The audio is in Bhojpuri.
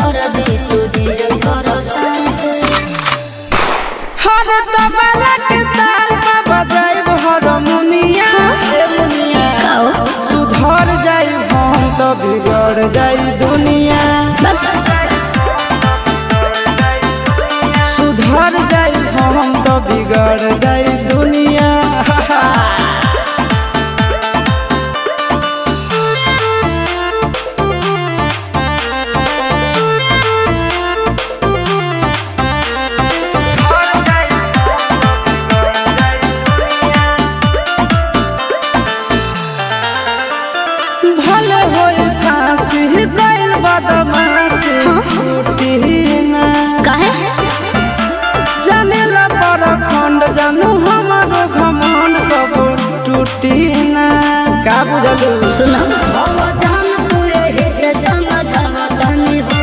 कर दे तुझे कर सांस हर तबला के ताल में बजाइब हारमोनिया ए मुनिया सुधर जाई हम तो बिगड़ जाई दुनिया सुधर जाई हम तो बिगड़ जाई दुनिया भले होई फांसी गइल बदमाशी छूटी ना काहे जानेला पर खंड जानू हमारो घमंड कबो टूटी ना का बुझलू सुना